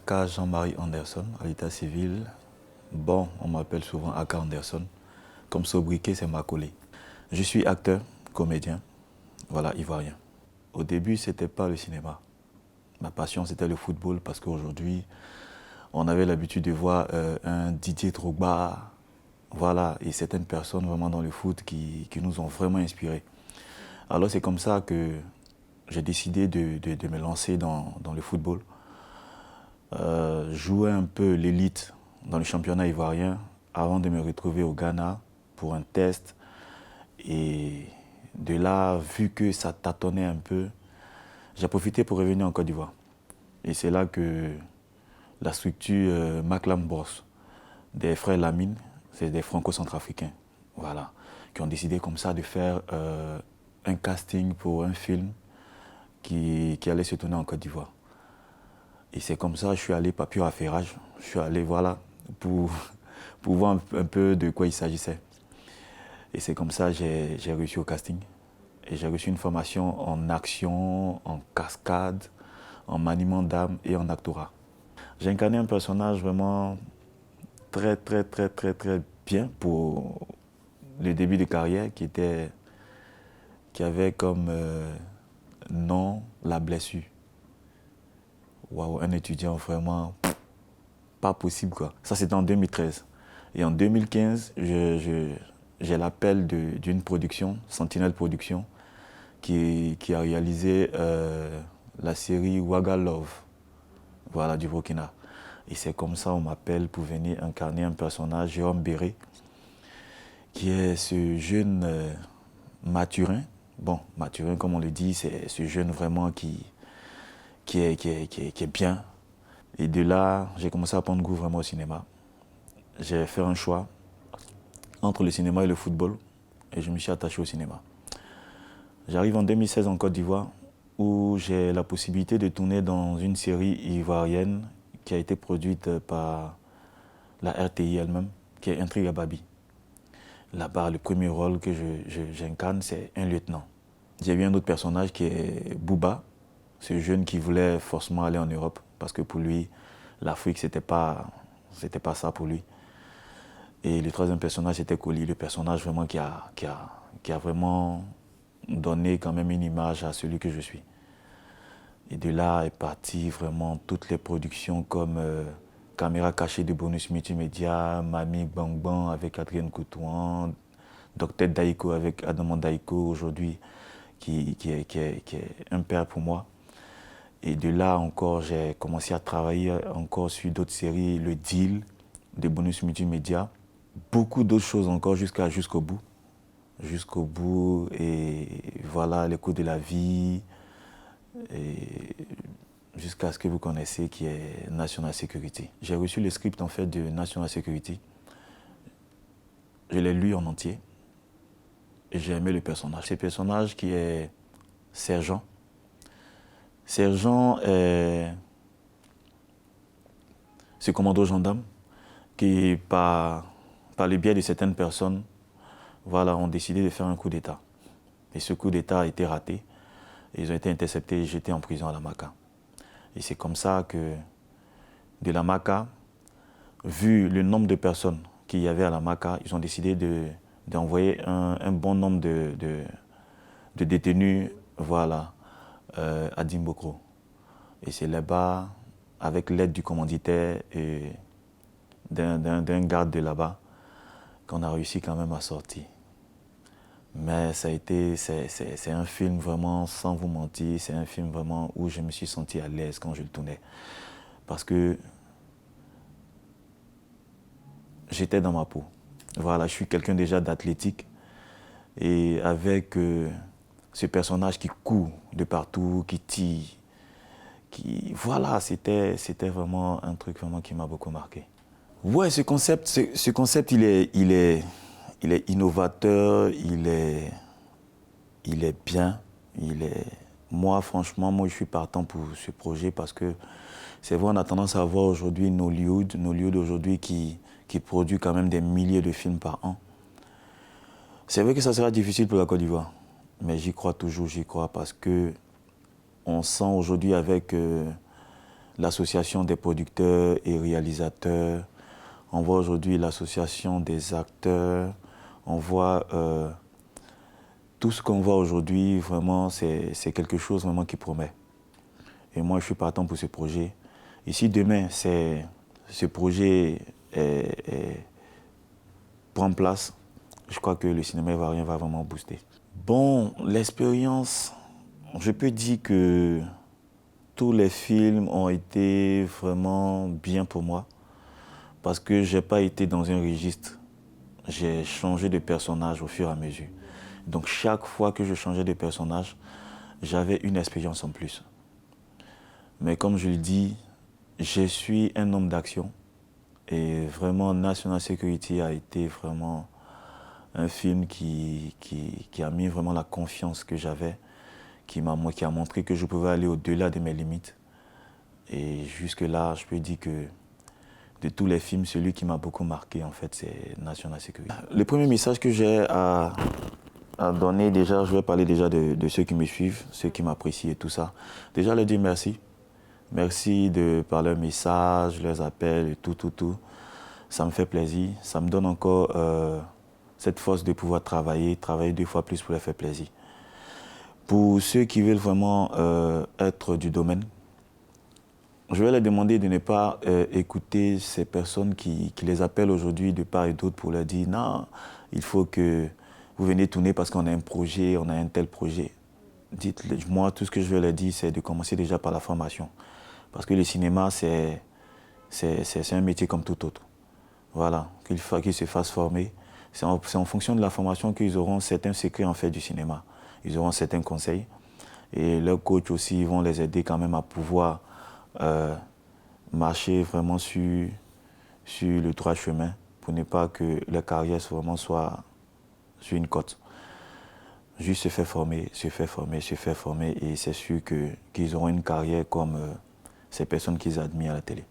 Aka Jean-Marie Anderson, à l'état civil. Bon, on m'appelle souvent Aka Anderson. Comme sobriquet, c'est ma collée. Je suis acteur, comédien, voilà, ivoirien. Au début, c'était pas le cinéma. Ma passion, c'était le football parce qu'aujourd'hui, on avait l'habitude de voir un Didier Drogba, voilà, et certaines personnes vraiment dans le foot qui nous ont vraiment inspirés. Alors c'est comme ça que j'ai décidé de me lancer dans le football. Jouer un peu l'élite dans le championnat ivoirien avant de me retrouver au Ghana pour un test. Et de là, vu que ça tâtonnait un peu, j'ai profité pour revenir en Côte d'Ivoire. Et c'est là que la structure Maclam Boss des frères Lamine, c'est des franco-centrafricains, voilà, qui ont décidé comme ça de faire un casting pour un film qui allait se tourner en Côte d'Ivoire. Et c'est comme ça que je suis allé, pas pur affairage, je suis allé, voilà, pour voir un peu de quoi il s'agissait. Et c'est comme ça que j'ai réussi au casting. Et j'ai reçu une formation en action, en cascade, en maniement d'âme et en actorat. J'ai incarné un personnage vraiment très bien pour le début de carrière qui avait comme nom la blessure. Waouh, un étudiant vraiment pas possible quoi. Ça c'était en 2013. Et en 2015, j'ai l'appel d'une production, Sentinelle Production, qui a réalisé la série Waga Love, voilà, du Burkina. Et c'est comme ça qu'on m'appelle pour venir incarner un personnage, Jérôme Béré, qui est ce jeune Mathurin. Bon, Mathurin, comme on le dit, c'est ce jeune vraiment qui est bien. Et de là, j'ai commencé à prendre goût vraiment au cinéma. J'ai fait un choix entre le cinéma et le football, et je me suis attaché au cinéma. J'arrive en 2016 en Côte d'Ivoire, où j'ai la possibilité de tourner dans une série ivoirienne qui a été produite par la RTI elle-même, qui est Intrigue à Babi. Là-bas, le premier rôle que j'incarne, c'est un lieutenant. J'ai vu un autre personnage qui est Bouba, ce jeune qui voulait forcément aller en Europe, parce que pour lui, l'Afrique, c'était pas ça pour lui. Et le troisième personnage, c'était Koli, le personnage vraiment qui a vraiment donné quand même une image à celui que je suis. Et de là est parti vraiment toutes les productions comme Caméra cachée de bonus multimédia, Mami Bang Bang avec Adrienne Coutouan, Docteur Daïko avec Adamo Daïko aujourd'hui, qui est un père pour moi. Et de là encore, j'ai commencé à travailler encore sur d'autres séries, Le Deal de bonus multimédia, beaucoup d'autres choses encore jusqu'au bout. Jusqu'au bout, et voilà, les cours de la vie, et jusqu'à ce que vous connaissez qui est National Security. J'ai reçu le script en fait de National Security. Je l'ai lu en entier et j'ai aimé le personnage. Ce personnage qui est sergent. Sergent est ce commando gendarme qui, par le biais de certaines personnes, voilà, ont décidé de faire un coup d'État. Et ce coup d'État a été raté. Ils ont été interceptés et jetés en prison à la Maka. Et c'est comme ça que, de la Maka, vu le nombre de personnes qu'il y avait à la Maka, ils ont décidé d'envoyer un bon nombre de détenus, voilà, à Dimbokro. Et c'est là-bas, avec l'aide du commanditaire et d'un garde de là-bas, qu'on a réussi quand même à sortir. Mais c'est un film vraiment, sans vous mentir, c'est un film vraiment où je me suis senti à l'aise quand je le tournais. Parce que j'étais dans ma peau. Voilà, je suis quelqu'un déjà d'athlétique. Et avec ce personnage qui court de partout, qui tire, voilà, c'était vraiment un truc vraiment qui m'a beaucoup marqué. Ouais, ce concept il est innovateur, il est bien, moi franchement, moi je suis partant pour ce projet parce que c'est vrai, on a tendance à voir aujourd'hui Nollywood aujourd'hui qui produit quand même des milliers de films par an. C'est vrai que ça sera difficile pour la Côte d'Ivoire, mais j'y crois toujours, j'y crois parce que on sent aujourd'hui avec l'association des producteurs et réalisateurs, on voit aujourd'hui l'association des acteurs, on voit tout ce qu'on voit aujourd'hui, vraiment, c'est quelque chose vraiment qui promet. Et moi, je suis partant pour ce projet. Et si demain, ce projet prend place, je crois que le cinéma ivoirien va vraiment booster. Bon, l'expérience, je peux dire que tous les films ont été vraiment bien pour moi parce que je n'ai pas été dans un registre. J'ai changé de personnage au fur et à mesure. Donc chaque fois que je changeais de personnage, j'avais une expérience en plus. Mais comme je le dis, je suis un homme d'action. Et vraiment, National Security a été vraiment un film qui a mis vraiment la confiance que j'avais, qui a montré que je pouvais aller au-delà de mes limites. Et jusque-là, je peux dire que de tous les films, celui qui m'a beaucoup marqué, en fait, c'est National Security. Le premier message que j'ai à donner, déjà, je vais parler déjà de ceux qui me suivent, ceux qui m'apprécient et tout ça. Déjà, leur dire merci. Merci par leurs messages, leurs appels et tout. Ça me fait plaisir. Ça me donne encore cette force de pouvoir travailler 2 fois plus pour leur faire plaisir. Pour ceux qui veulent vraiment être du domaine, je vais leur demander de ne pas écouter ces personnes qui les appellent aujourd'hui de part et d'autre pour leur dire « Non, il faut que vous venez tourner parce qu'on a un projet, on a un tel projet. » Moi, tout ce que je vais leur dire, c'est de commencer déjà par la formation. Parce que le cinéma, c'est un métier comme tout autre. Voilà, qu'ils se fassent former. C'est en fonction de la formation qu'ils auront certains secrets en fait du cinéma. Ils auront certains conseils. Et leurs coachs aussi vont les aider quand même à pouvoir marcher vraiment sur le droit chemin pour ne pas que leur carrière vraiment soit sur une côte. Juste se faire former et c'est sûr qu'ils auront une carrière comme ces personnes qu'ils admirent à la télé.